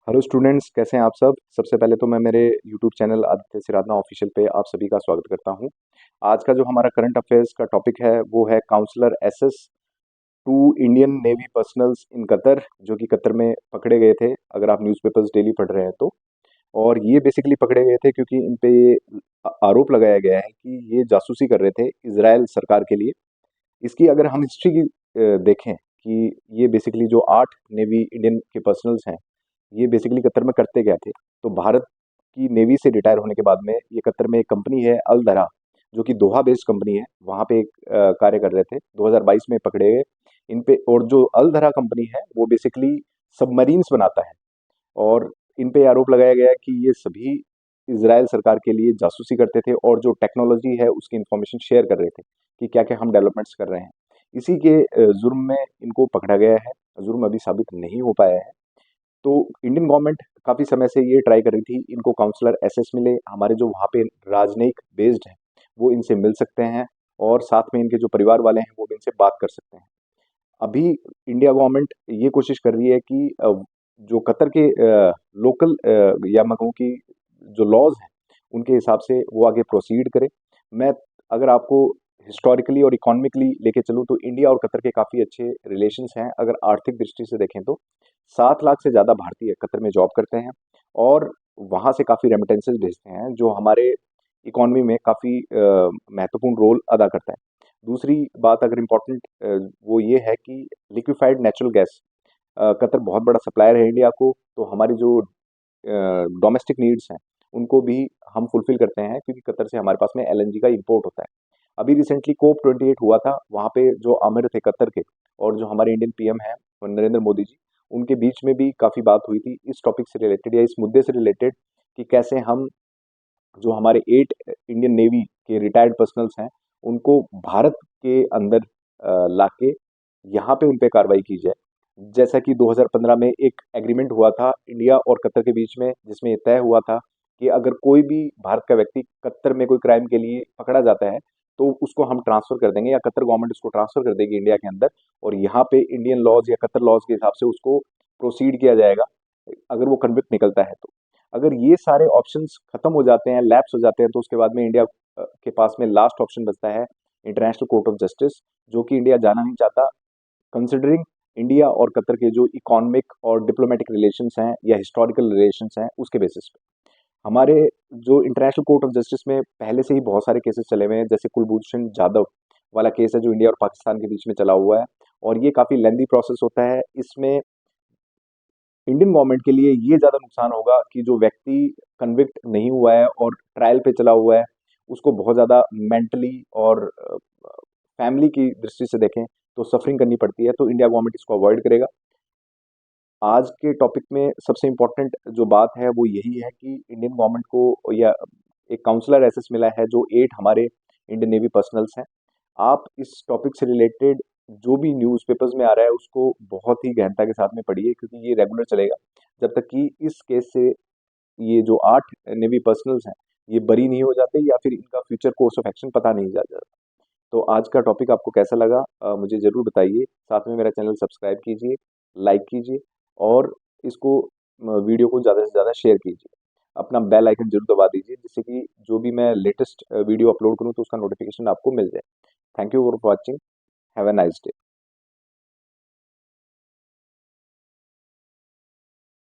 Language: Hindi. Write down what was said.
हेलो स्टूडेंट्स, कैसे हैं आप सब। सबसे पहले तो मैं मेरे YouTube channel Aditya Siradhana official पे आप सभी का स्वागत करता हूं। आज का जो हमारा करंट अफेयर्स का टॉपिक है वो है consular access to Indian navy personnels in Qatar, जो कि कतर में पकड़े गए थे, अगर आप न्यूज़पेपर्स डेली पढ़ रहे हैं तो। और ये बेसिकली पकड़े गए थे क्योंकि इन पे ये आरोप लगाया गया है कि ये जासूसी कर रहे थे इजराइल सरकार के लिए। इसकी अगर हम हिस्ट्री की देखें कि ये बेसिकली जो 8 नेवी इंडियन के पर्सनल्स हैं, ये बेसिकली कतर में करते क्या थे। तो भारत की नेवी से रिटायर होने के बाद में ये कतर में एक कंपनी है अल दरा, जो कि दोहा बेस्ड कंपनी है, वहाँ पे कार्य कर रहे थे। 2022 में पकड़े गए इन पे। और जो अल दरा कंपनी है वो बेसिकली सबमरीन्स बनाता है, और इन पे आरोप लगाया गया है कि ये सभी इजराइल सरकार के लिए जासूसी करते थे और जो टेक्नोलॉजी है उसकी इंफॉर्मेशन शेयर कर रहे थे कि क्या क्या हम डेवलपमेंट्स कर रहे हैं। इसी के जुर्म में इनको पकड़ा गया है। जुर्म अभी साबित नहीं हो पाया है। तो इंडियन गवर्नमेंट काफ़ी समय से ये ट्राई कर रही थी इनको काउंसलर एसएस मिले। हमारे जो वहाँ पे राजनयिक बेस्ड हैं वो इनसे मिल सकते हैं, और साथ में इनके जो परिवार वाले हैं वो भी इनसे बात कर सकते हैं। अभी इंडिया गवर्नमेंट ये कोशिश कर रही है कि जो कतर के लोकल या मैं कहूँ कि जो लॉज हैं उनके हिसाब से वो आगे प्रोसीड करे। मैं अगर आपको हिस्टोरिकली और इकोनॉमिकली लेके चलूँ तो इंडिया और कतर के काफ़ी अच्छे रिलेशंस हैं। अगर आर्थिक दृष्टि से देखें तो 7 लाख से ज़्यादा भारतीय कतर में जॉब करते हैं, और वहाँ से काफ़ी रेमिटेंसेस भेजते हैं, जो हमारे इकोनॉमी में काफ़ी महत्वपूर्ण रोल अदा करता है। दूसरी बात अगर इम्पोर्टेंट वो ये है कि लिक्विफाइड नेचुरल गैस, कतर बहुत बड़ा सप्लायर है इंडिया को। तो हमारी जो डोमेस्टिक नीड्स हैं उनको भी हम फुलफिल करते हैं, क्योंकि कतर से हमारे पास में एलएनजी का इंपोर्ट होता है। अभी रिसेंटली कोप 28 हुआ था, वहाँ पे जो आमिर थे कतर के और जो हमारे इंडियन पीएम हैं नरेंद्र मोदी जी, उनके बीच में भी काफ़ी बात हुई थी इस टॉपिक से रिलेटेड या इस मुद्दे से रिलेटेड कि कैसे हम जो हमारे 8 इंडियन नेवी के रिटायर्ड पर्सनल्स हैं उनको भारत के अंदर लाके यहाँ पे उन पे कार्रवाई की जाए। जैसा कि 2015 में एक एग्रीमेंट हुआ था इंडिया और कतर के बीच में, जिसमें ये तय हुआ था कि अगर कोई भी भारत का व्यक्ति कतर में कोई क्राइम के लिए पकड़ा जाता है तो उसको हम ट्रांसफर कर देंगे, या कतर गवर्नमेंट उसको ट्रांसफर कर देगी इंडिया के अंदर, और यहाँ पे इंडियन लॉज या कतर लॉज के हिसाब से उसको प्रोसीड किया जाएगा अगर वो कन्विक्ट निकलता है तो। अगर ये सारे ऑप्शंस खत्म हो जाते हैं, लैप्स हो जाते हैं, तो उसके बाद में इंडिया के पास में लास्ट ऑप्शन बचता है इंटरनेशनल कोर्ट ऑफ जस्टिस, जो कि इंडिया जाना नहीं चाहता, कंसिडरिंग इंडिया और कतर के जो इकोनॉमिक और डिप्लोमेटिक रिलेशंस हैं या हिस्टोरिकल रिलेशंस हैं उसके बेसिस पे। हमारे जो इंटरनेशनल कोर्ट ऑफ जस्टिस में पहले से ही बहुत सारे केसेस चले हुए हैं, जैसे कुलभूषण जाधव वाला केस है जो इंडिया और पाकिस्तान के बीच में चला हुआ है, और ये काफ़ी लेंदी प्रोसेस होता है। इसमें इंडियन गवर्नमेंट के लिए ये ज़्यादा नुकसान होगा कि जो व्यक्ति कन्विक्ट नहीं हुआ है और ट्रायल पे चला हुआ है, उसको बहुत ज़्यादा मेंटली और फैमिली की दृष्टि से देखें तो सफरिंग करनी पड़ती है। तो इंडिया गवर्नमेंट इसको अवॉइड करेगा। आज के टॉपिक में सबसे इम्पोर्टेंट जो बात है वो यही है कि इंडियन गवर्नमेंट को या एक काउंसलर एसेस मिला है जो 8 हमारे इंडियन नेवी पर्सनल्स हैं। आप इस टॉपिक से रिलेटेड जो भी न्यूज़पेपर्स में आ रहा है उसको बहुत ही गहनता के साथ में पढ़िए, क्योंकि ये रेगुलर चलेगा जब तक कि इस केस से ये जो 8 नेवी पर्सनल्स हैं ये बरी नहीं हो जाते या फिर इनका फ्यूचर कोर्स ऑफ एक्शन पता नहीं चल जाता। तो आज का टॉपिक आपको कैसा लगा मुझे ज़रूर बताइए। साथ में मेरा चैनल सब्सक्राइब कीजिए, लाइक कीजिए, और इसको वीडियो को ज़्यादा से ज़्यादा शेयर कीजिए। अपना बेल आइकन ज़रूर दबा दीजिए, जिससे कि जो भी मैं लेटेस्ट वीडियो अपलोड करूँ तो उसका नोटिफिकेशन आपको मिल जाए। Thank you for watching. Have a nice day.